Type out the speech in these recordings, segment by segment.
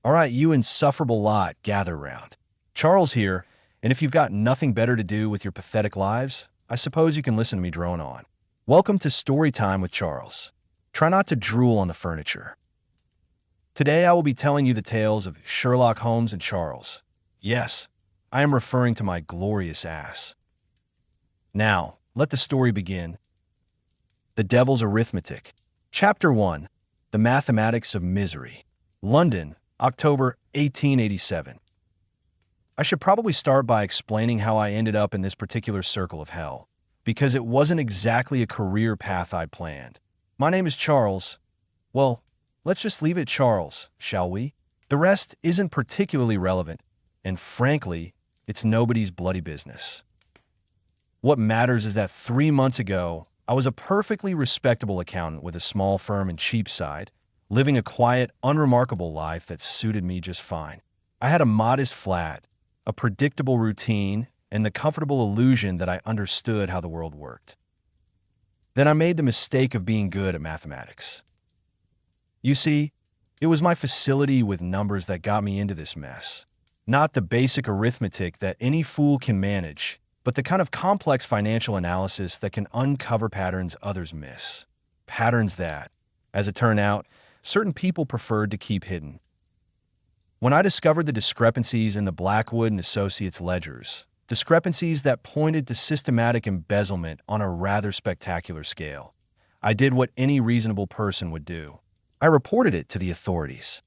All right, you insufferable lot, gather round. Charles here, and if you've got nothing better to do with your pathetic lives, I suppose you can listen to me drone on. Welcome to Story Time with Charles. Try not to drool on the furniture. Today I will be telling you the tales of Sherlock Holmes and Charles. Yes, I am referring to my glorious ass. Now, let the story begin. The Devil's Arithmetic. Chapter 1. The Mathematics of Misery. London, October 1887. I should probably start by explaining how I ended up in this particular circle of hell, because it wasn't exactly a career path I planned. My name is Charles. Well, let's just leave it Charles, shall we? The rest isn't particularly relevant, and frankly, it's nobody's bloody business. What matters is that 3 months ago, I was a perfectly respectable accountant with a small firm in Cheapside, living a quiet, unremarkable life that suited me just fine. I had a modest flat, a predictable routine, and the comfortable illusion that I understood how the world worked. Then I made the mistake of being good at mathematics. You see, it was my facility with numbers that got me into this mess. Not the basic arithmetic that any fool can manage, but the kind of complex financial analysis that can uncover patterns others miss. Patterns that, as it turned out, certain people preferred to keep hidden. When I discovered the discrepancies in the Blackwood and Associates ledgers, discrepancies that pointed to systematic embezzlement on a rather spectacular scale, I did what any reasonable person would do. I reported it to the authorities.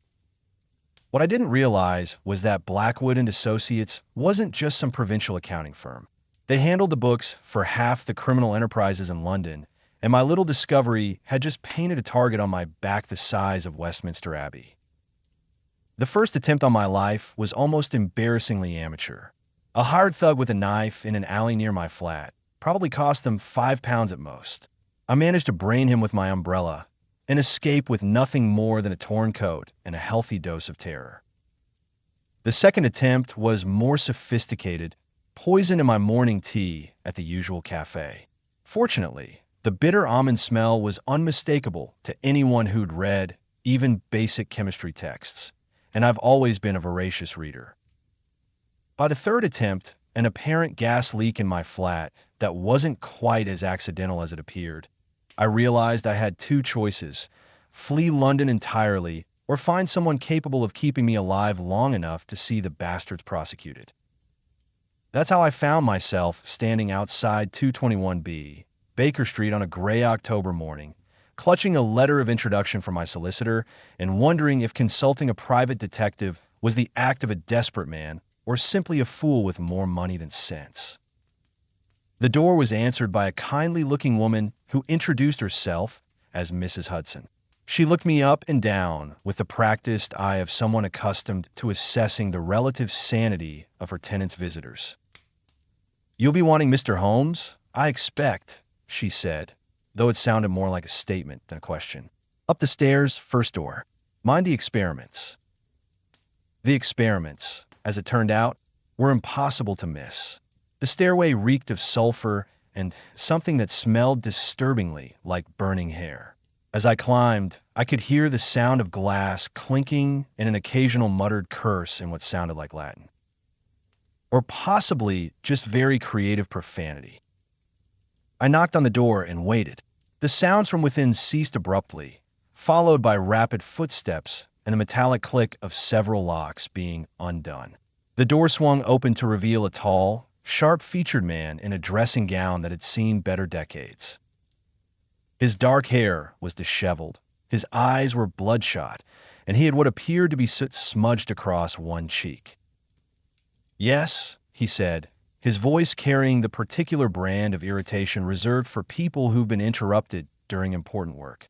What I didn't realize was that Blackwood and Associates wasn't just some provincial accounting firm. They handled the books for half the criminal enterprises in London, and my little discovery had just painted a target on my back the size of Westminster Abbey. The first attempt on my life was almost embarrassingly amateur. A hired thug with a knife in an alley near my flat probably cost them £5 at most. I managed to brain him with my umbrella and escape with nothing more than a torn coat and a healthy dose of terror. The second attempt was more sophisticated, poison in my morning tea at the usual cafe. Fortunately, the bitter almond smell was unmistakable to anyone who'd read even basic chemistry texts, and I've always been a voracious reader. By the third attempt, an apparent gas leak in my flat that wasn't quite as accidental as it appeared, I realized I had two choices: flee London entirely or find someone capable of keeping me alive long enough to see the bastards prosecuted. That's how I found myself standing outside 221B, Baker Street on a gray October morning, clutching a letter of introduction from my solicitor and wondering if consulting a private detective was the act of a desperate man or simply a fool with more money than sense. The door was answered by a kindly-looking woman who introduced herself as Mrs. Hudson. She looked me up and down with the practiced eye of someone accustomed to assessing the relative sanity of her tenant's visitors. "You'll be wanting Mr. Holmes, I expect," she said, though it sounded more like a statement than a question. "Up the stairs, first door. Mind the experiments." The experiments, as it turned out, were impossible to miss. The stairway reeked of sulfur and something that smelled disturbingly like burning hair. As I climbed, I could hear the sound of glass clinking and an occasional muttered curse in what sounded like Latin. Or possibly just very creative profanity. I knocked on the door and waited. The sounds from within ceased abruptly, followed by rapid footsteps and the metallic click of several locks being undone. The door swung open to reveal a tall, sharp-featured man in a dressing gown that had seen better decades. His dark hair was disheveled, his eyes were bloodshot, and he had what appeared to be soot smudged across one cheek. "Yes," he said, his voice carrying the particular brand of irritation reserved for people who've been interrupted during important work.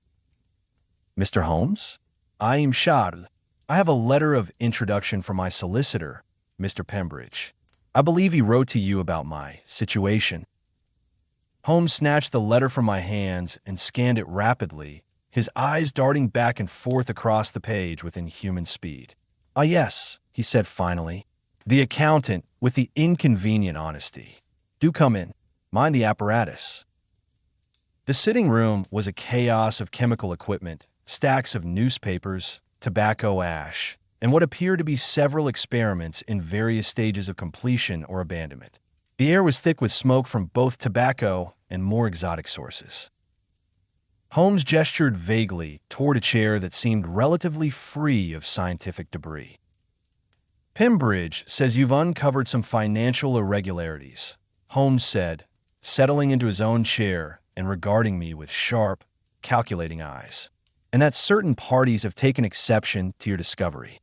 "Mr. Holmes? I am Charles. I have a letter of introduction from my solicitor, Mr. Pembridge. I believe he wrote to you about my situation." Holmes snatched the letter from my hands and scanned it rapidly, his eyes darting back and forth across the page with inhuman speed. "Ah, yes," he said finally. The accountant, with the inconvenient honesty. "Do come in. Mind the apparatus." The sitting room was a chaos of chemical equipment, stacks of newspapers, tobacco ash, and what appeared to be several experiments in various stages of completion or abandonment. The air was thick with smoke from both tobacco and more exotic sources. Holmes gestured vaguely toward a chair that seemed relatively free of scientific debris. Pimbridge says you've uncovered some financial irregularities, Holmes said, settling into his own chair and regarding me with sharp, calculating eyes, and that certain parties have taken exception to your discovery.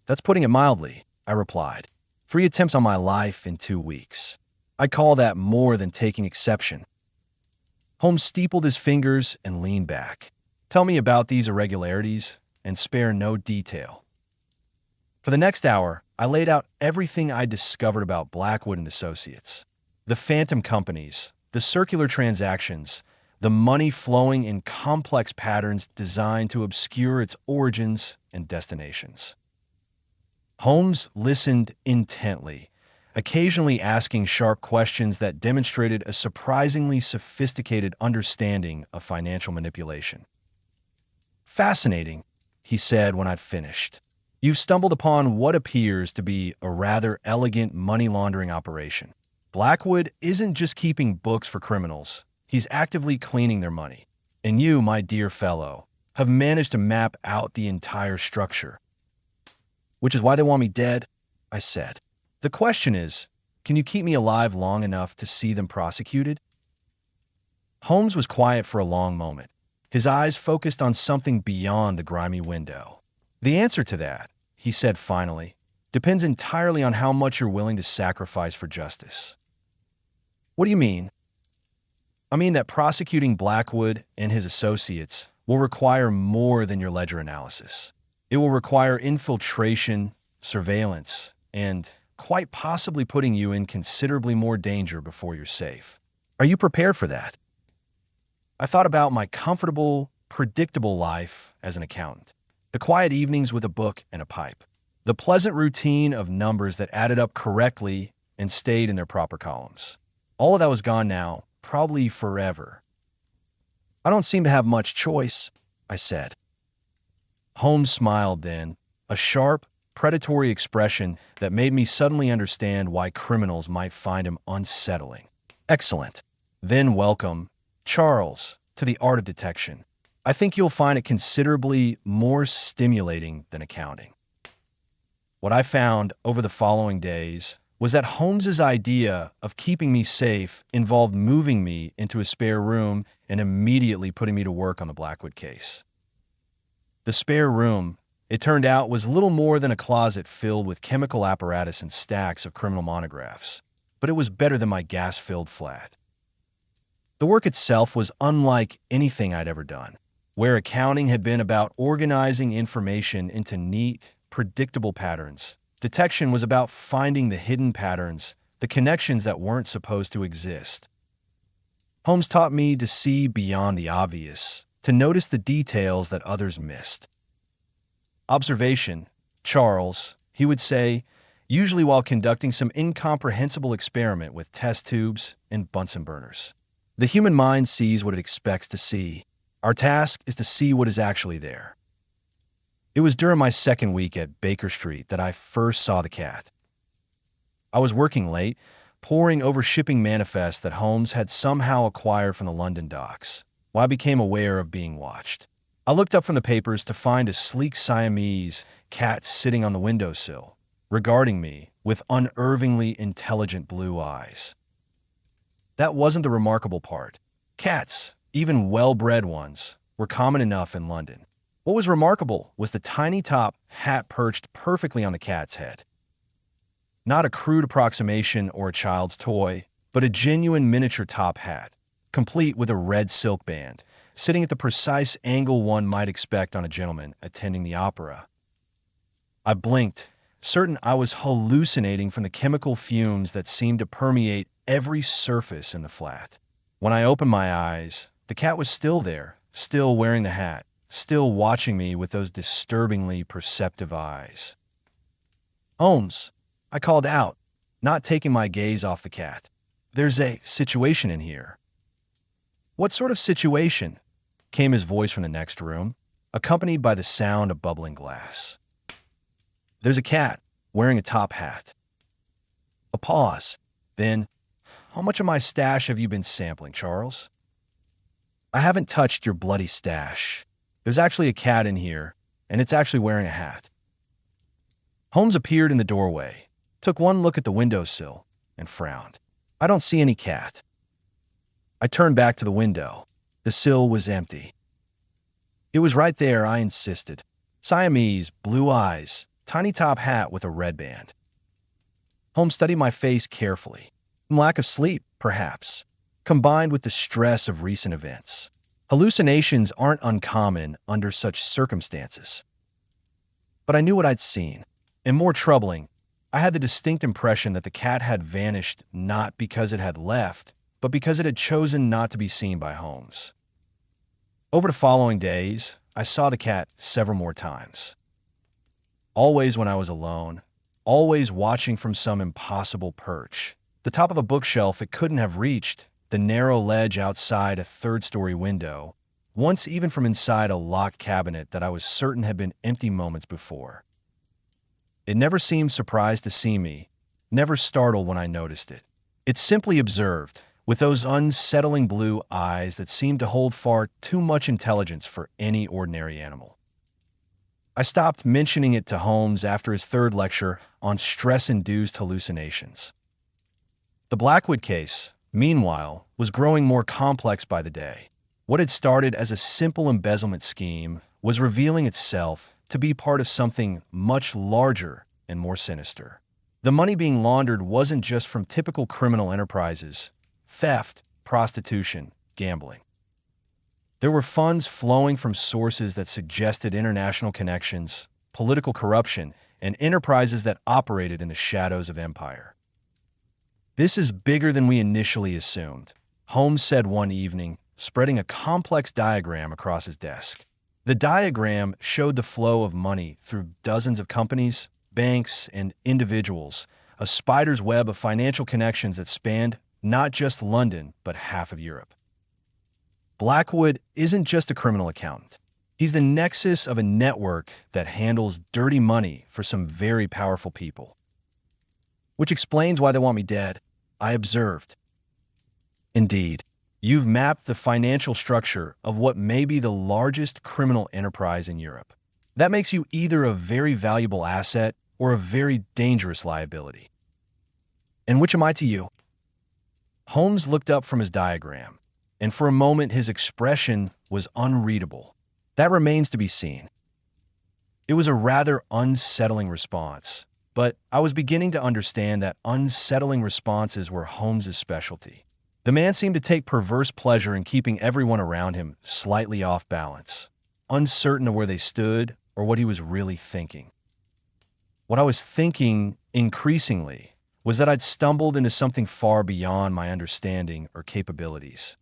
That's putting it mildly, I replied. 3 attempts on my life in 2 weeks. I call that more than taking exception. Holmes steepled his fingers and leaned back. Tell me about these irregularities and spare no detail. For the next hour, I laid out everything I discovered about Blackwood and Associates. The phantom companies, the circular transactions, the money flowing in complex patterns designed to obscure its origins and destinations. Holmes listened intently, occasionally asking sharp questions that demonstrated a surprisingly sophisticated understanding of financial manipulation. Fascinating, he said when I'd finished. You've stumbled upon what appears to be a rather elegant money laundering operation. Blackwood isn't just keeping books for criminals. He's actively cleaning their money. And you, my dear fellow, have managed to map out the entire structure. Which is why they want me dead, I said. The question is, can you keep me alive long enough to see them prosecuted? Holmes was quiet for a long moment, his eyes focused on something beyond the grimy window. The answer to that, he said finally, depends entirely on how much you're willing to sacrifice for justice. What do you mean? I mean that prosecuting Blackwood and his associates will require more than your ledger analysis. It will require infiltration, surveillance, and quite possibly putting you in considerably more danger before you're safe. Are you prepared for that? I thought about my comfortable, predictable life as an accountant. The quiet evenings with a book and a pipe. The pleasant routine of numbers that added up correctly and stayed in their proper columns. All of that was gone now, probably forever. I don't seem to have much choice, I said. Holmes smiled then, a sharp, predatory expression that made me suddenly understand why criminals might find him unsettling. Excellent. Then welcome, Charles, to the art of detection. I think you'll find it considerably more stimulating than accounting. What I found over the following days was that Holmes's idea of keeping me safe involved moving me into a spare room and immediately putting me to work on the Blackwood case. The spare room, it turned out, was little more than a closet filled with chemical apparatus and stacks of criminal monographs, but it was better than my gas-filled flat. The work itself was unlike anything I'd ever done. Where accounting had been about organizing information into neat, predictable patterns, detection was about finding the hidden patterns, the connections that weren't supposed to exist. Holmes taught me to see beyond the obvious, to notice the details that others missed. Observation, Charles, he would say, usually while conducting some incomprehensible experiment with test tubes and Bunsen burners. The human mind sees what it expects to see. Our task is to see what is actually there. It was during my second week at Baker Street that I first saw the cat. I was working late, poring over shipping manifests that Holmes had somehow acquired from the London docks, while I became aware of being watched. I looked up from the papers to find a sleek Siamese cat sitting on the windowsill, regarding me with unervingly intelligent blue eyes. That wasn't the remarkable part. Cats, even well-bred ones, were common enough in London. What was remarkable was the tiny top hat perched perfectly on the cat's head. Not a crude approximation or a child's toy, but a genuine miniature top hat, complete with a red silk band, sitting at the precise angle one might expect on a gentleman attending the opera. I blinked, certain I was hallucinating from the chemical fumes that seemed to permeate every surface in the flat. When I opened my eyes, the cat was still there, still wearing the hat, still watching me with those disturbingly perceptive eyes. "Holmes," I called out, not taking my gaze off the cat. "There's a situation in here." "What sort of situation?" came his voice from the next room, accompanied by the sound of bubbling glass. There's a cat wearing a top hat. A pause. Then, how much of my stash have you been sampling, Charles? I haven't touched your bloody stash. There's actually a cat in here, and it's actually wearing a hat. Holmes appeared in the doorway, took one look at the windowsill, and frowned. I don't see any cat. I turned back to the window. The sill was empty. It was right there, I insisted. Siamese, blue eyes, tiny top hat with a red band. Holmes studied my face carefully. Lack of sleep, perhaps, combined with the stress of recent events. Hallucinations aren't uncommon under such circumstances. But I knew what I'd seen. And more troubling, I had the distinct impression that the cat had vanished not because it had left, but because it had chosen not to be seen by Holmes. Over the following days, I saw the cat several more times. Always when I was alone, always watching from some impossible perch. The top of a bookshelf it couldn't have reached, the narrow ledge outside a third-story window, once even from inside a locked cabinet that I was certain had been empty moments before. It never seemed surprised to see me, never startled when I noticed it. It simply observed, with those unsettling blue eyes that seemed to hold far too much intelligence for any ordinary animal. I stopped mentioning it to Holmes after his third lecture on stress-induced hallucinations. The Blackwood case, meanwhile, was growing more complex by the day. What had started as a simple embezzlement scheme was revealing itself to be part of something much larger and more sinister. The money being laundered wasn't just from typical criminal enterprises: theft, prostitution, gambling. There were funds flowing from sources that suggested international connections, political corruption, and enterprises that operated in the shadows of empire. "This is bigger than we initially assumed," Holmes said one evening, spreading a complex diagram across his desk. The diagram showed the flow of money through dozens of companies, banks, and individuals, a spider's web of financial connections that spanned not just London, but half of Europe. Blackwood isn't just a criminal accountant. He's the nexus of a network that handles dirty money for some very powerful people. Which explains why they want me dead, I observed. Indeed, you've mapped the financial structure of what may be the largest criminal enterprise in Europe. That makes you either a very valuable asset or a very dangerous liability. And which am I to you? Holmes looked up from his diagram, and for a moment his expression was unreadable. That remains to be seen. It was a rather unsettling response, but I was beginning to understand that unsettling responses were Holmes's specialty. The man seemed to take perverse pleasure in keeping everyone around him slightly off balance, uncertain of where they stood or what he was really thinking. What I was thinking, increasingly, was that I'd stumbled into something far beyond my understanding or capabilities.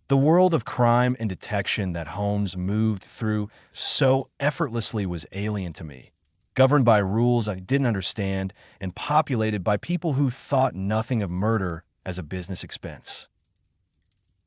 The world of crime and detection that Holmes moved through so effortlessly was alien to me, governed by rules I didn't understand and populated by people who thought nothing of murder as a business expense.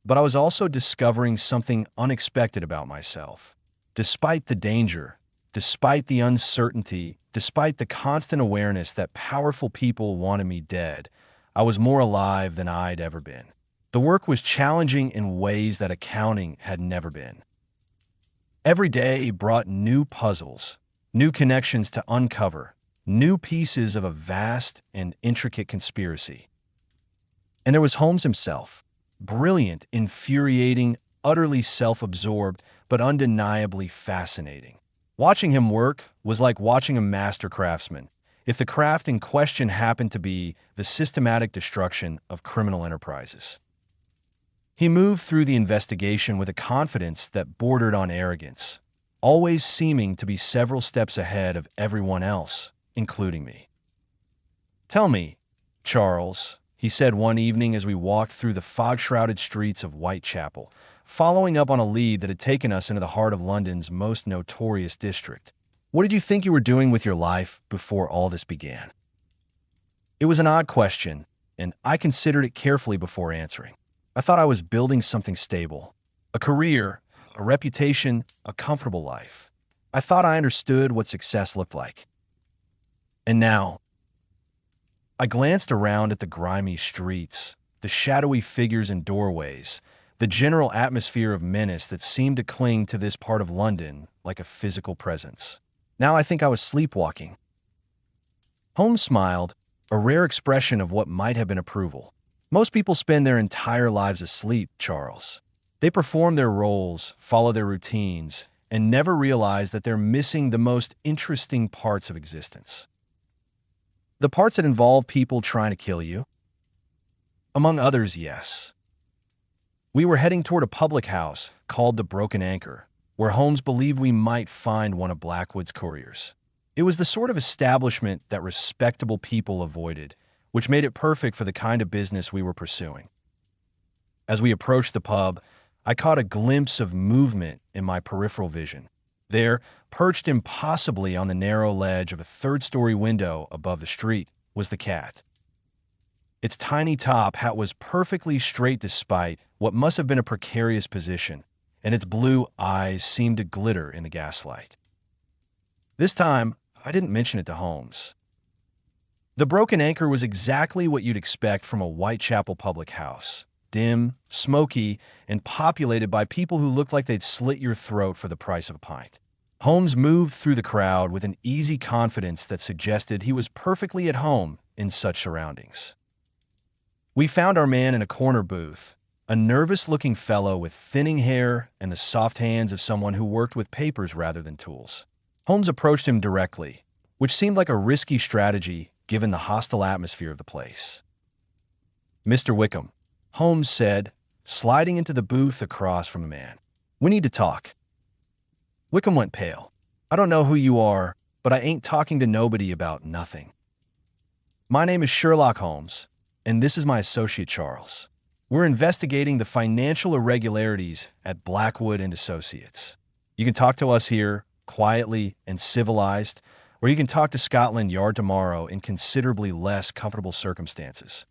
But I was also discovering something unexpected about myself. Despite the danger, despite the uncertainty, despite the constant awareness that powerful people wanted me dead, I was more alive than I'd ever been. The work was challenging in ways that accounting had never been. Every day brought new puzzles, new connections to uncover, new pieces of a vast and intricate conspiracy. And there was Holmes himself, brilliant, infuriating, utterly self-absorbed, but undeniably fascinating. Watching him work was like watching a master craftsman, if the craft in question happened to be the systematic destruction of criminal enterprises. He moved through the investigation with a confidence that bordered on arrogance, always seeming to be several steps ahead of everyone else, including me. "Tell me, Charles," he said one evening as we walked through the fog-shrouded streets of Whitechapel, following up on a lead that had taken us into the heart of London's most notorious district. "What did you think you were doing with your life before all this began?" It was an odd question, and I considered it carefully before answering. I thought I was building something stable, a career, a reputation, a comfortable life. I thought I understood what success looked like. And now, I glanced around at the grimy streets, the shadowy figures in doorways, the general atmosphere of menace that seemed to cling to this part of London like a physical presence. Now I think I was sleepwalking. Holmes smiled, a rare expression of what might have been approval. Most people spend their entire lives asleep, Charles. They perform their roles, follow their routines, and never realize that they're missing the most interesting parts of existence. The parts that involve people trying to kill you? Among others, yes. We were heading toward a public house called the Broken Anchor, where Holmes believed we might find one of Blackwood's couriers. It was the sort of establishment that respectable people avoided, which made it perfect for the kind of business we were pursuing. As we approached the pub, I caught a glimpse of movement in my peripheral vision. There, perched impossibly on the narrow ledge of a third-story window above the street, was the cat. Its tiny top hat was perfectly straight despite what must have been a precarious position, and its blue eyes seemed to glitter in the gaslight. This time, I didn't mention it to Holmes. The Broken Anchor was exactly what you'd expect from a Whitechapel public house. Dim, smoky, and populated by people who looked like they'd slit your throat for the price of a pint. Holmes moved through the crowd with an easy confidence that suggested he was perfectly at home in such surroundings. We found our man in a corner booth, a nervous-looking fellow with thinning hair and the soft hands of someone who worked with papers rather than tools. Holmes approached him directly, which seemed like a risky strategy given the hostile atmosphere of the place. "Mr. Wickham," Holmes said, sliding into the booth across from the man. "We need to talk." Wickham went pale. "I don't know who you are, but I ain't talking to nobody about nothing. My name is Sherlock Holmes, and this is my associate Charles. We're investigating the financial irregularities at Blackwood and Associates. You can talk to us here, quietly and civilized, or you can talk to Scotland Yard tomorrow in considerably less comfortable circumstances."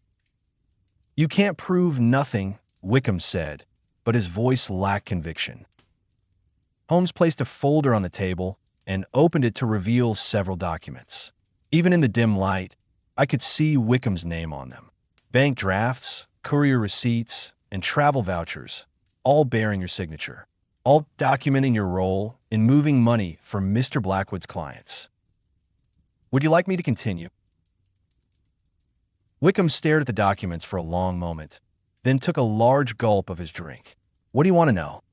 "You can't prove nothing," Wickham said, but his voice lacked conviction. Holmes placed a folder on the table and opened it to reveal several documents. Even in the dim light, I could see Wickham's name on them. Bank drafts, courier receipts, and travel vouchers, all bearing your signature, all documenting your role in moving money for Mr. Blackwood's clients. "Would you like me to continue?" Wickham stared at the documents for a long moment, then took a large gulp of his drink. "What do you want to know?"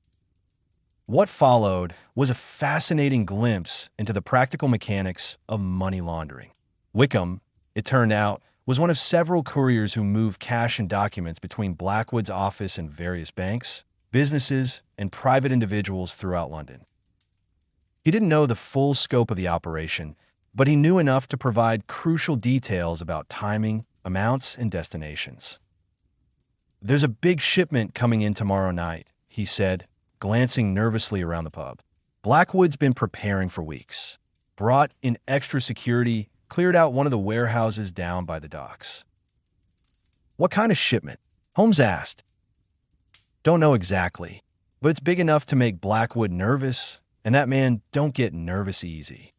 What followed was a fascinating glimpse into the practical mechanics of money laundering. Wickham, it turned out, was one of several couriers who moved cash and documents between Blackwood's office and various banks, businesses, and private individuals throughout London. He didn't know the full scope of the operation, but he knew enough to provide crucial details about timing, amounts, and destinations. "There's a big shipment coming in tomorrow night," he said, glancing nervously around the pub. "Blackwood's been preparing for weeks. Brought in extra security, cleared out one of the warehouses down by the docks." "What kind of shipment?" Holmes asked. "Don't know exactly, but it's big enough to make Blackwood nervous, and that man don't get nervous easy."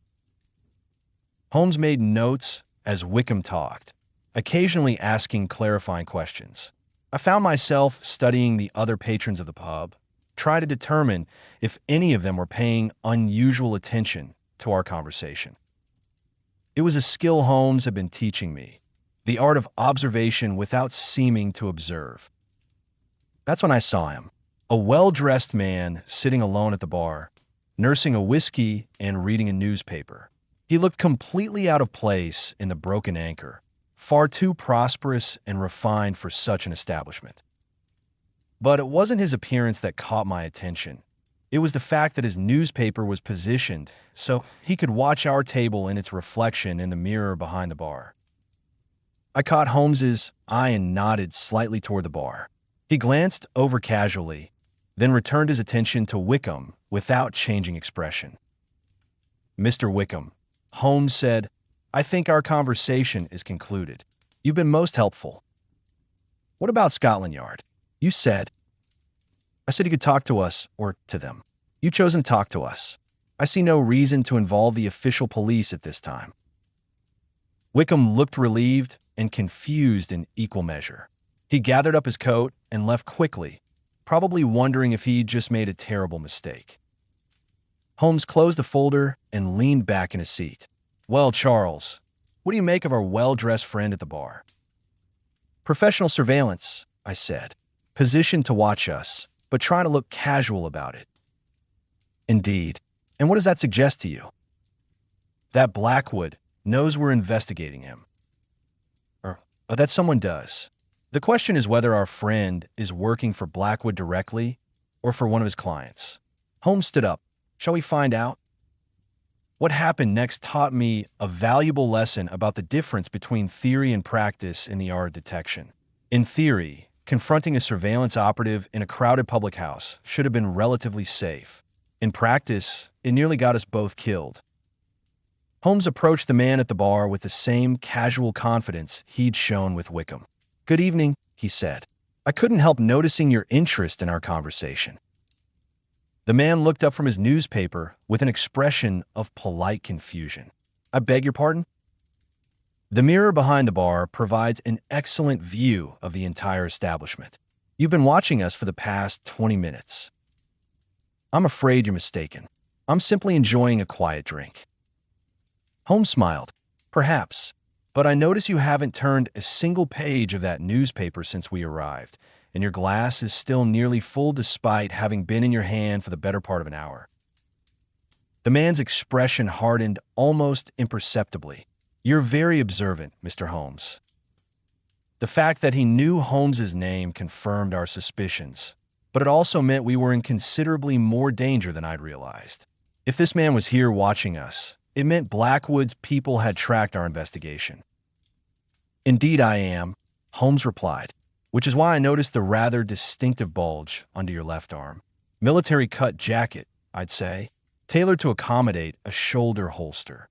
Holmes made notes as Wickham talked, occasionally asking clarifying questions. I found myself studying the other patrons of the pub, trying to determine if any of them were paying unusual attention to our conversation. It was a skill Holmes had been teaching me, the art of observation without seeming to observe. That's when I saw him, a well-dressed man sitting alone at the bar, nursing a whiskey and reading a newspaper. He looked completely out of place in the Broken Anchor, far too prosperous and refined for such an establishment. But it wasn't his appearance that caught my attention. It was the fact that his newspaper was positioned so he could watch our table in its reflection in the mirror behind the bar. I caught Holmes's eye and nodded slightly toward the bar. He glanced over casually, then returned his attention to Wickham without changing expression. "Mr. Wickham," Holmes said, "I think our conversation is concluded. You've been most helpful. What about Scotland Yard? You said—" "I said you could talk to us, or to them. You've chosen to talk to us. I see no reason to involve the official police at this time." Wickham looked relieved and confused in equal measure. He gathered up his coat and left quickly, probably wondering if he'd just made a terrible mistake. Holmes closed the folder and leaned back in his seat. "Well, Charles, what do you make of our well-dressed friend at the bar?" "Professional surveillance," I said, "positioned to watch us, but trying to look casual about it." "Indeed. And what does that suggest to you?" "That Blackwood knows we're investigating him. Or that someone does. The question is whether our friend is working for Blackwood directly or for one of his clients." Holmes stood up. "Shall we find out?" What happened next taught me a valuable lesson about the difference between theory and practice in the art of detection. In theory, confronting a surveillance operative in a crowded public house should have been relatively safe. In practice, it nearly got us both killed. Holmes approached the man at the bar with the same casual confidence he'd shown with Wickham. "Good evening," he said. "I couldn't help noticing your interest in our conversation." The man looked up from his newspaper with an expression of polite confusion. "I beg your pardon?" The mirror behind the bar provides an excellent view of the entire establishment. "You've been watching us for the past 20 minutes. "I'm afraid you're mistaken. I'm simply enjoying a quiet drink." Holmes smiled. "Perhaps, but I notice you haven't turned a single page of that newspaper since we arrived, and your glass is still nearly full despite having been in your hand for the better part of an hour." The man's expression hardened almost imperceptibly. "You're very observant, Mr. Holmes." The fact that he knew Holmes's name confirmed our suspicions, but it also meant we were in considerably more danger than I'd realized. If this man was here watching us, it meant Blackwood's people had tracked our investigation. "Indeed I am," Holmes replied, "which is why I noticed the rather distinctive bulge under your left arm. Military-cut jacket, I'd say, tailored to accommodate a shoulder holster."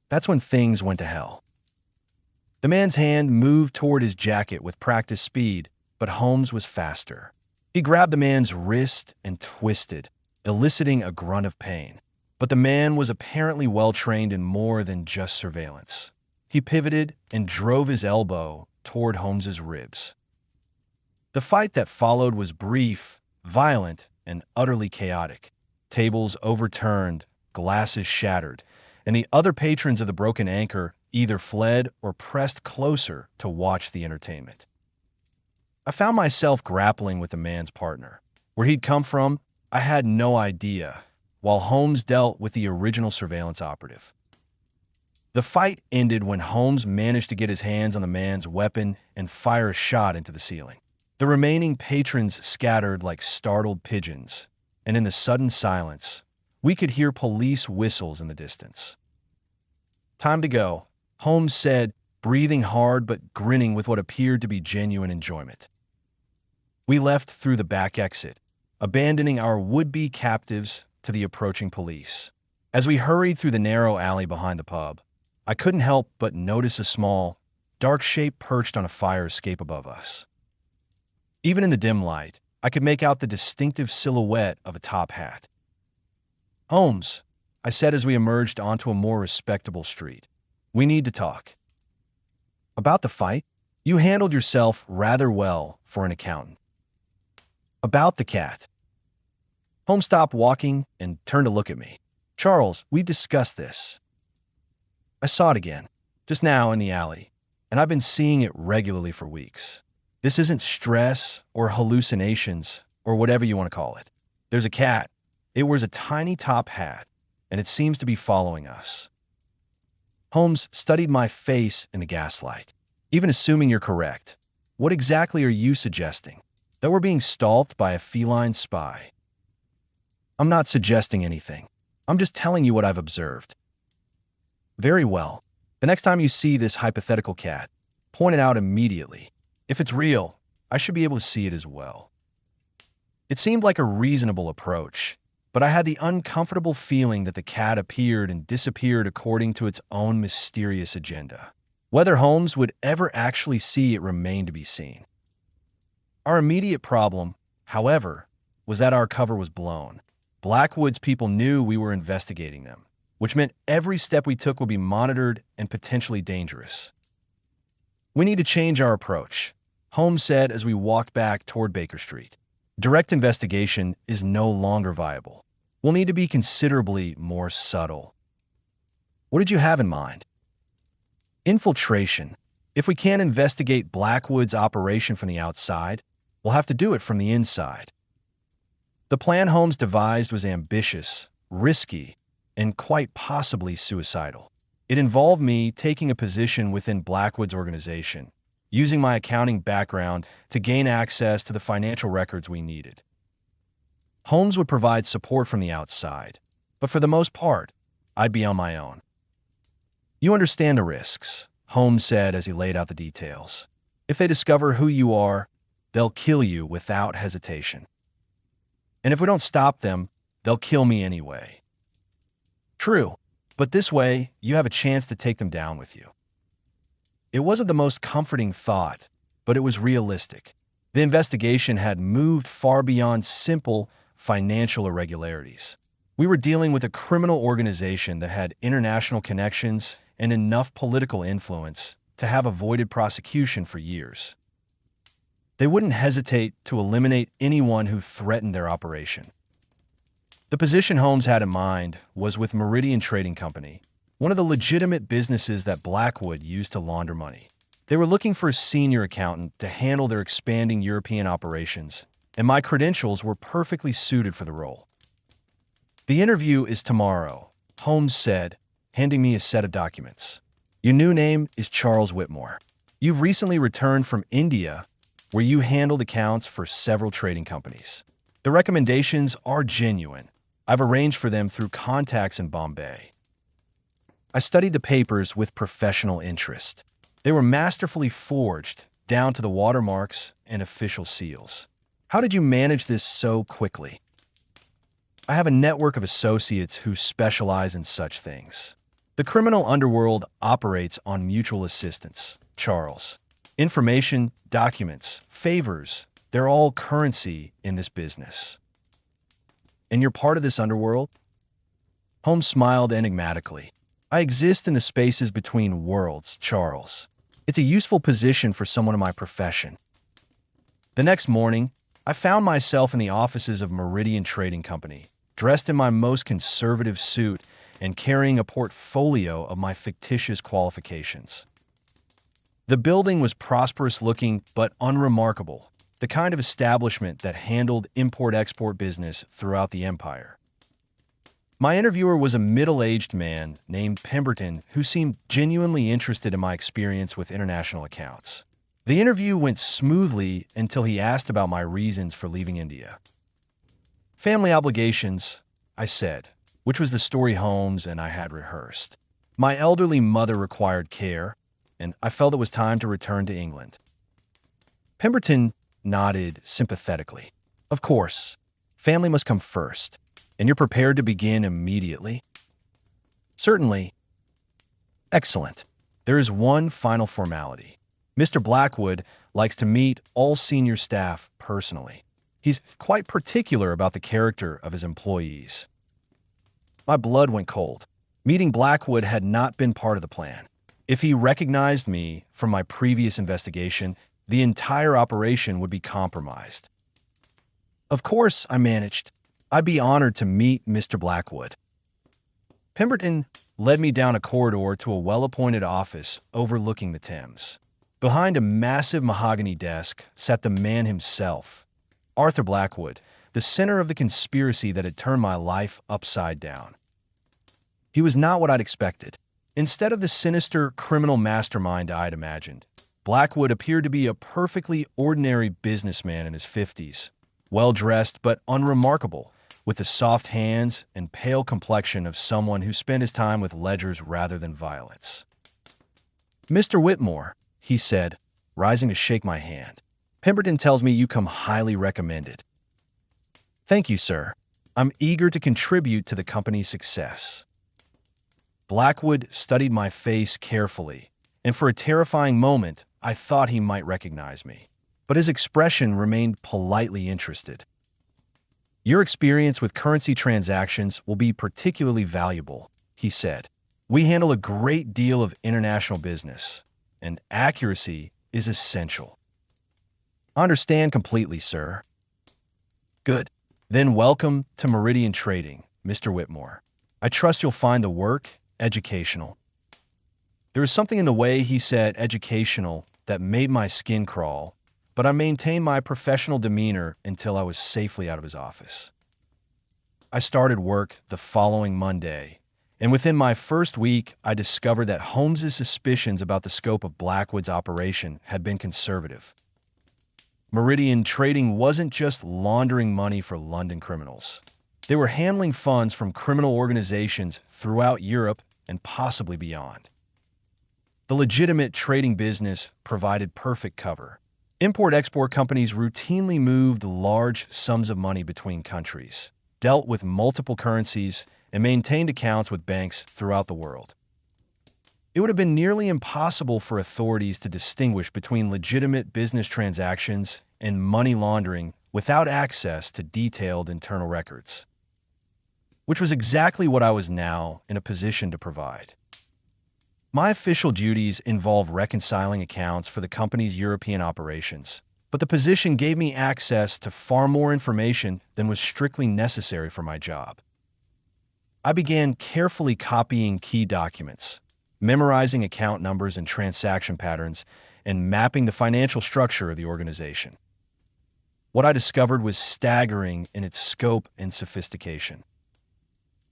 That's when things went to hell. The man's hand moved toward his jacket with practiced speed, but Holmes was faster. He grabbed the man's wrist and twisted, eliciting a grunt of pain. But the man was apparently well-trained in more than just surveillance. He pivoted and drove his elbow toward Holmes's ribs. The fight that followed was brief, violent, and utterly chaotic. Tables overturned, glasses shattered, and the other patrons of the Broken Anchor either fled or pressed closer to watch the entertainment. I found myself grappling with the man's partner. Where he'd come from, I had no idea, while Holmes dealt with the original surveillance operative. The fight ended when Holmes managed to get his hands on the man's weapon and fire a shot into the ceiling. The remaining patrons scattered like startled pigeons, and in the sudden silence, we could hear police whistles in the distance. "Time to go," Holmes said, breathing hard but grinning with what appeared to be genuine enjoyment. We left through the back exit, abandoning our would-be captives to the approaching police. As we hurried through the narrow alley behind the pub, I couldn't help but notice a small, dark shape perched on a fire escape above us. Even in the dim light, I could make out the distinctive silhouette of a top hat. "Holmes," I said as we emerged onto a more respectable street, "we need to talk." "About the fight? You handled yourself rather well for an accountant." "About the cat." Holmes stopped walking and turned to look at me. "Charles, we discussed this." I saw it again, just now in the alley, and I've been seeing it regularly for weeks. This isn't stress or hallucinations or whatever you want to call it. There's a cat. It wears a tiny top hat, and it seems to be following us. Holmes studied my face in the gaslight. "Even assuming you're correct, what exactly are you suggesting? That we're being stalked by a feline spy?" "I'm not suggesting anything. I'm just telling you what I've observed." "Very well. The next time you see this hypothetical cat, point it out immediately. If it's real, I should be able to see it as well." It seemed like a reasonable approach, but I had the uncomfortable feeling that the cat appeared and disappeared according to its own mysterious agenda. Whether Holmes would ever actually see it remained to be seen. Our immediate problem, however, was that our cover was blown. Blackwood's people knew we were investigating them, which meant every step we took would be monitored and potentially dangerous. "We need to change our approach," Holmes said as we walked back toward Baker Street. "Direct investigation is no longer viable. We'll need to be considerably more subtle." "What did you have in mind?" "Infiltration. If we can't investigate Blackwood's operation from the outside, we'll have to do it from the inside." The plan Holmes devised was ambitious, risky, and quite possibly suicidal. It involved me taking a position within Blackwood's organization, using my accounting background to gain access to the financial records we needed. Holmes would provide support from the outside, but for the most part, I'd be on my own. "You understand the risks," Holmes said as he laid out the details. "If they discover who you are, they'll kill you without hesitation. And if we don't stop them, they'll kill me anyway." "True, but this way, you have a chance to take them down with you." It wasn't the most comforting thought, but it was realistic. The investigation had moved far beyond simple financial irregularities. We were dealing with a criminal organization that had international connections and enough political influence to have avoided prosecution for years. They wouldn't hesitate to eliminate anyone who threatened their operation. The position Holmes had in mind was with Meridian Trading Company, one of the legitimate businesses that Blackwood used to launder money. They were looking for a senior accountant to handle their expanding European operations, and my credentials were perfectly suited for the role. "The interview is tomorrow," Holmes said, handing me a set of documents. "Your new name is Charles Whitmore. You've recently returned from India, where you handled accounts for several trading companies. The recommendations are genuine. I've arranged for them through contacts in Bombay." I studied the papers with professional interest. They were masterfully forged, down to the watermarks and official seals. "How did you manage this so quickly?" "I have a network of associates who specialize in such things. The criminal underworld operates on mutual assistance, Charles. Information, documents, favors, they're all currency in this business." "And you're part of this underworld?" Holmes smiled enigmatically. "I exist in the spaces between worlds, Charles. It's a useful position for someone in my profession." The next morning, I found myself in the offices of Meridian Trading Company, dressed in my most conservative suit and carrying a portfolio of my fictitious qualifications. The building was prosperous-looking but unremarkable, the kind of establishment that handled import-export business throughout the empire. My interviewer was a middle-aged man named Pemberton who seemed genuinely interested in my experience with international accounts. The interview went smoothly until he asked about my reasons for leaving India. "Family obligations," I said, which was the story Holmes and I had rehearsed. "My elderly mother required care, and I felt it was time to return to England." Pemberton nodded sympathetically. "Of course, family must come first, and you're prepared to begin immediately?" "Certainly." "Excellent. There is one final formality. Mr. Blackwood likes to meet all senior staff personally. He's quite particular about the character of his employees." My blood went cold. Meeting Blackwood had not been part of the plan. If he recognized me from my previous investigation, the entire operation would be compromised. "Of course," I managed. "I'd be honored to meet Mr. Blackwood." Pemberton led me down a corridor to a well-appointed office overlooking the Thames. Behind a massive mahogany desk sat the man himself, Arthur Blackwood, the center of the conspiracy that had turned my life upside down. He was not what I'd expected. Instead of the sinister criminal mastermind I'd imagined, Blackwood appeared to be a perfectly ordinary businessman in his 50s, well-dressed but unremarkable, with the soft hands and pale complexion of someone who spent his time with ledgers rather than violence. "Mr. Whitmore," he said, rising to shake my hand. "Pemberton tells me you come highly recommended." "Thank you, sir. I'm eager to contribute to the company's success." Blackwood studied my face carefully, and for a terrifying moment, I thought he might recognize me. But his expression remained politely interested. "Your experience with currency transactions will be particularly valuable," he said. "We handle a great deal of international business, and accuracy is essential." "I understand completely, sir." "Good. Then welcome to Meridian Trading, Mr. Whitmore. I trust you'll find the work educational." There was something in the way he said educational that made my skin crawl, but I maintained my professional demeanor until I was safely out of his office. I started work the following Monday, and within my first week, I discovered that Holmes's suspicions about the scope of Blackwood's operation had been conservative. Meridian Trading wasn't just laundering money for London criminals. They were handling funds from criminal organizations throughout Europe and possibly beyond. The legitimate trading business provided perfect cover. Import-export companies routinely moved large sums of money between countries, dealt with multiple currencies, and maintained accounts with banks throughout the world. It would have been nearly impossible for authorities to distinguish between legitimate business transactions and money laundering without access to detailed internal records, which was exactly what I was now in a position to provide. My official duties involved reconciling accounts for the company's European operations, but the position gave me access to far more information than was strictly necessary for my job. I began carefully copying key documents, memorizing account numbers and transaction patterns, and mapping the financial structure of the organization. What I discovered was staggering in its scope and sophistication.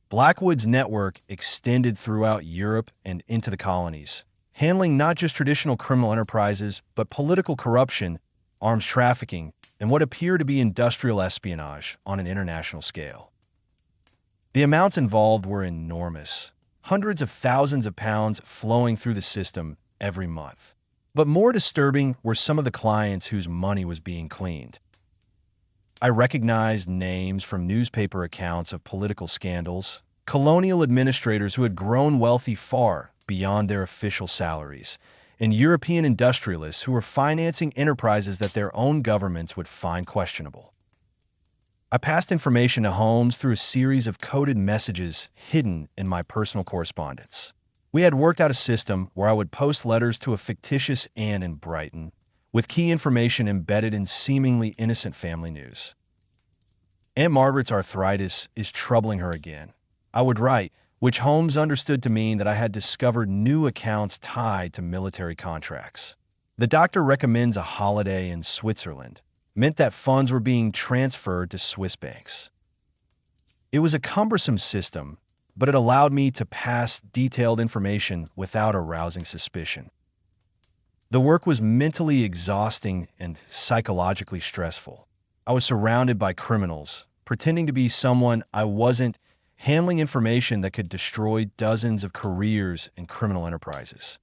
Blackwood's network extended throughout Europe and into the colonies, handling not just traditional criminal enterprises, but political corruption, arms trafficking, and what appeared to be industrial espionage on an international scale. The amounts involved were enormous, hundreds of thousands of pounds flowing through the system every month. But more disturbing were some of the clients whose money was being cleaned. I recognized names from newspaper accounts of political scandals, colonial administrators who had grown wealthy far beyond their official salaries, and European industrialists who were financing enterprises that their own governments would find questionable. I passed information to Holmes through a series of coded messages hidden in my personal correspondence. We had worked out a system where I would post letters to a fictitious Anne in Brighton, with key information embedded in seemingly innocent family news. "Aunt Margaret's arthritis is troubling her again," I would write, which Holmes understood to mean that I had discovered new accounts tied to military contracts. "The doctor recommends a holiday in Switzerland," meant that funds were being transferred to Swiss banks. It was a cumbersome system, but it allowed me to pass detailed information without arousing suspicion. The work was mentally exhausting and psychologically stressful. I was surrounded by criminals, pretending to be someone I wasn't, handling information that could destroy dozens of careers and criminal enterprises.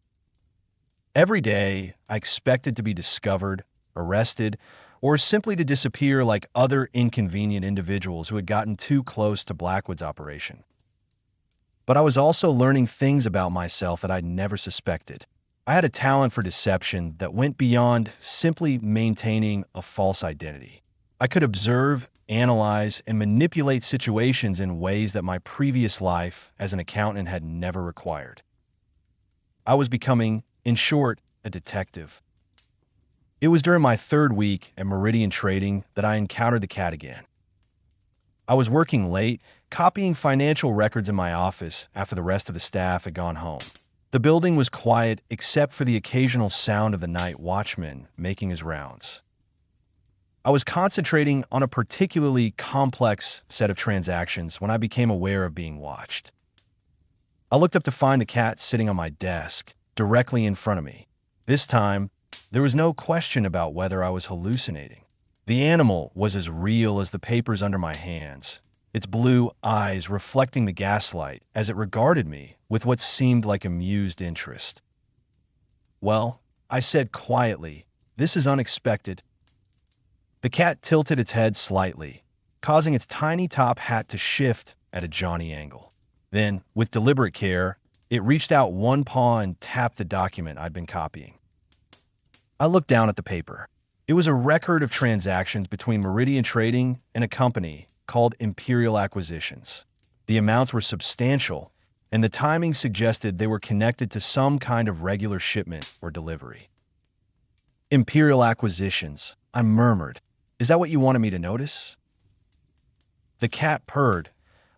Every day, I expected to be discovered, arrested, or simply to disappear like other inconvenient individuals who had gotten too close to Blackwood's operation. But I was also learning things about myself that I'd never suspected. I had a talent for deception that went beyond simply maintaining a false identity. I could observe, analyze, and manipulate situations in ways that my previous life as an accountant had never required. I was becoming, in short, a detective. It was during my third week at Meridian Trading that I encountered the cat again. I was working late, copying financial records in my office after the rest of the staff had gone home. The building was quiet except for the occasional sound of the night watchman making his rounds. I was concentrating on a particularly complex set of transactions when I became aware of being watched. I looked up to find the cat sitting on my desk, directly in front of me. This time, there was no question about whether I was hallucinating. The animal was as real as the papers under my hands, its blue eyes reflecting the gaslight as it regarded me with what seemed like amused interest. "Well," I said quietly, "this is unexpected." The cat tilted its head slightly, causing its tiny top hat to shift at a jaunty angle. Then, with deliberate care, it reached out one paw and tapped the document I'd been copying. I looked down at the paper. It was a record of transactions between Meridian Trading and a company called Imperial Acquisitions. The amounts were substantial, and the timing suggested they were connected to some kind of regular shipment or delivery. Imperial acquisitions, I murmured. Is that what you wanted me to notice? The cat purred,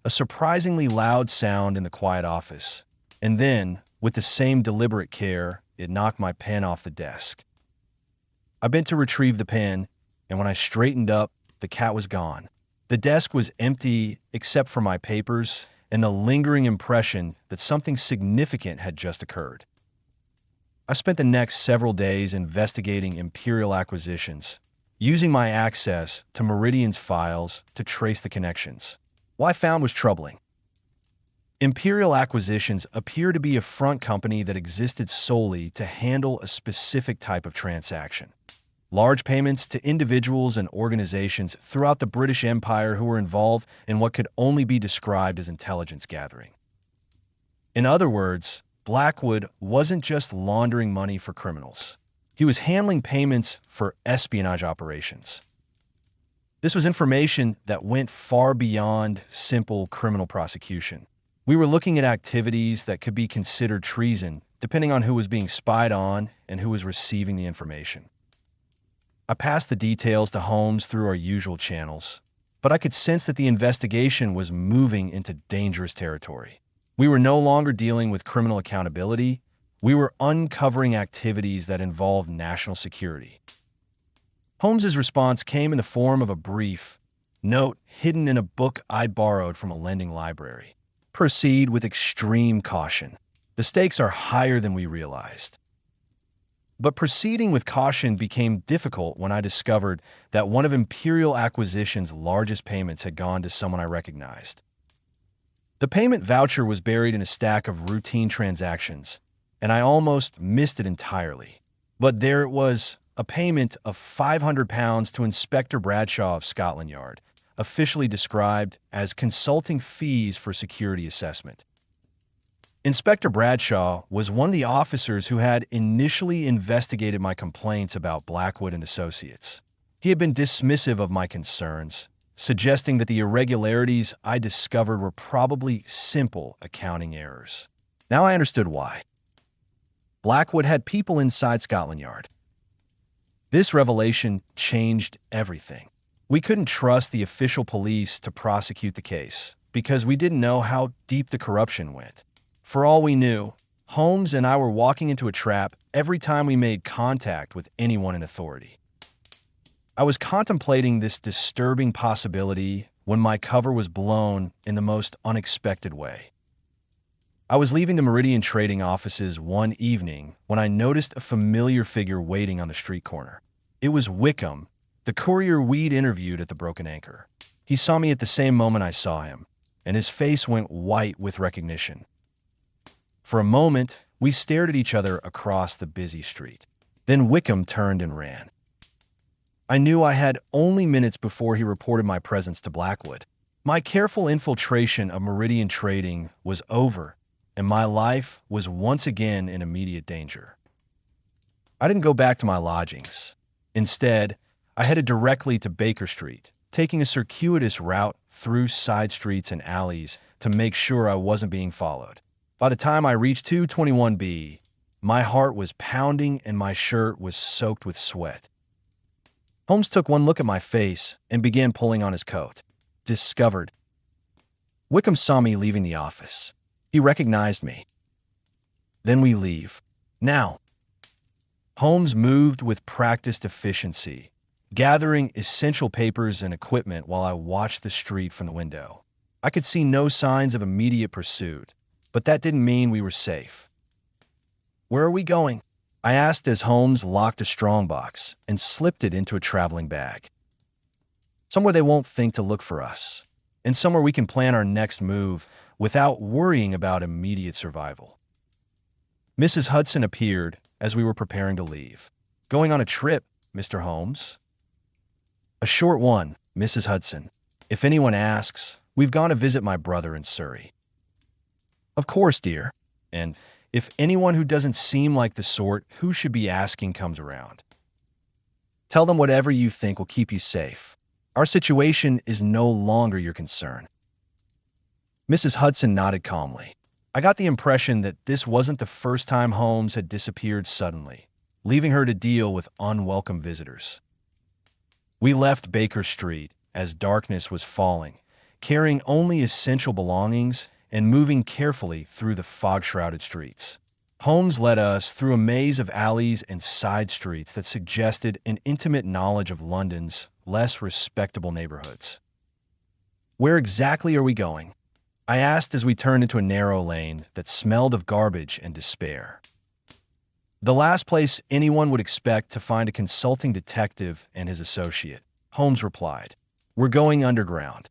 a surprisingly loud sound in the quiet office, and then, with the same deliberate care, it knocked my pen off the desk. I bent to retrieve the pen, and when I straightened up, the cat was gone. The desk was empty except for my papers and the lingering impression that something significant had just occurred. I spent the next several days investigating Imperial acquisitions, using my access to Meridian's files to trace the connections. What I found was troubling. Imperial acquisitions appear to be a front company that existed solely to handle a specific type of transaction. Large payments to individuals and organizations throughout the British Empire who were involved in what could only be described as intelligence gathering. In other words, Blackwood wasn't just laundering money for criminals. He was handling payments for espionage operations. This was information that went far beyond simple criminal prosecution. We were looking at activities that could be considered treason, depending on who was being spied on and who was receiving the information. I passed the details to Holmes through our usual channels, but I could sense that the investigation was moving into dangerous territory. We were no longer dealing with criminal accountability. We were uncovering activities that involved national security. Holmes's response came in the form of a brief note hidden in a book I'd borrowed from a lending library. Proceed with extreme caution. The stakes are higher than we realized. But proceeding with caution became difficult when I discovered that one of Imperial Acquisition's largest payments had gone to someone I recognized. The payment voucher was buried in a stack of routine transactions, and I almost missed it entirely. But there it was, a payment of £500 to Inspector Bradshaw of Scotland Yard, officially described as consulting fees for security assessment. Inspector Bradshaw was one of the officers who had initially investigated my complaints about Blackwood and Associates. He had been dismissive of my concerns, suggesting that the irregularities I discovered were probably simple accounting errors. Now I understood why. Blackwood had people inside Scotland Yard. This revelation changed everything. We couldn't trust the official police to prosecute the case because we didn't know how deep the corruption went. For all we knew, Holmes and I were walking into a trap every time we made contact with anyone in authority. I was contemplating this disturbing possibility when my cover was blown in the most unexpected way. I was leaving the Meridian trading offices one evening when I noticed a familiar figure waiting on the street corner. It was Wickham, the courier we'd interviewed at the Broken Anchor. He saw me at the same moment I saw him, and his face went white with recognition. For a moment, we stared at each other across the busy street. Then Wickham turned and ran. I knew I had only minutes before he reported my presence to Blackwood. My careful infiltration of Meridian trading was over, and my life was once again in immediate danger. I didn't go back to my lodgings. Instead, I headed directly to Baker Street, taking a circuitous route through side streets and alleys to make sure I wasn't being followed. By the time I reached 221B, my heart was pounding and my shirt was soaked with sweat. Holmes took one look at my face and began pulling on his coat. Discovered. Wickham saw me leaving the office. He recognized me. Then we leave. Now. Holmes moved with practiced efficiency, gathering essential papers and equipment while I watched the street from the window. I could see no signs of immediate pursuit, but that didn't mean we were safe. Where are we going? I asked as Holmes locked a strongbox and slipped it into a traveling bag. Somewhere they won't think to look for us, and somewhere we can plan our next move without worrying about immediate survival. Mrs. Hudson appeared as we were preparing to leave. Going on a trip, Mr. Holmes? A short one, Mrs. Hudson. If anyone asks, we've gone to visit my brother in Surrey. Of course, dear. And if anyone who doesn't seem like the sort who should be asking comes around, tell them whatever you think will keep you safe. Our situation is no longer your concern. Mrs. Hudson nodded calmly. I got the impression that this wasn't the first time Holmes had disappeared suddenly, leaving her to deal with unwelcome visitors. We left Baker Street as darkness was falling, carrying only essential belongings and moving carefully through the fog-shrouded streets. Holmes led us through a maze of alleys and side streets that suggested an intimate knowledge of London's less respectable neighborhoods. "Where exactly are we going?" I asked as we turned into a narrow lane that smelled of garbage and despair. "The last place anyone would expect to find a consulting detective and his associate," Holmes replied. "We're going underground."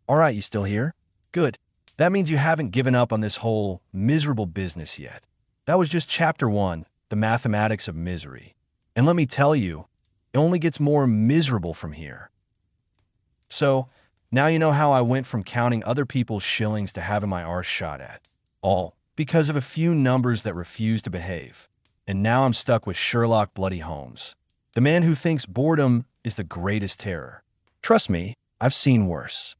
"All right, you still here? Good. That means you haven't given up on this whole miserable business yet. That was just chapter 1, the mathematics of misery. And let me tell you, it only gets more miserable from here." So, now you know how I went from counting other people's shillings to having my arse shot at. All because of a few numbers that refuse to behave. And now I'm stuck with Sherlock Bloody Holmes, the man who thinks boredom is the greatest terror. Trust me, I've seen worse.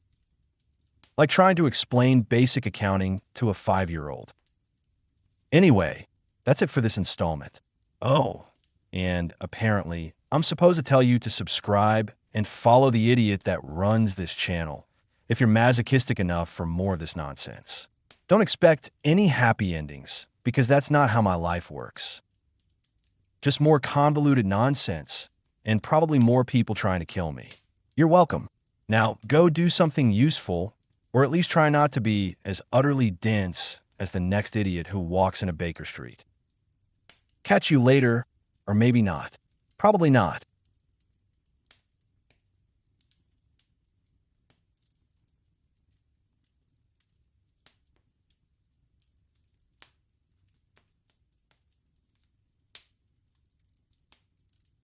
Like trying to explain basic accounting to a 5-year-old. Anyway, that's it for this installment. Oh, and apparently, I'm supposed to tell you to subscribe and follow the idiot that runs this channel if you're masochistic enough for more of this nonsense. Don't expect any happy endings, because that's not how my life works. Just more convoluted nonsense, and probably more people trying to kill me. You're welcome. Now, go do something useful, or at least try not to be as utterly dense as the next idiot who walks into Baker Street. Catch you later, or maybe not. Probably not.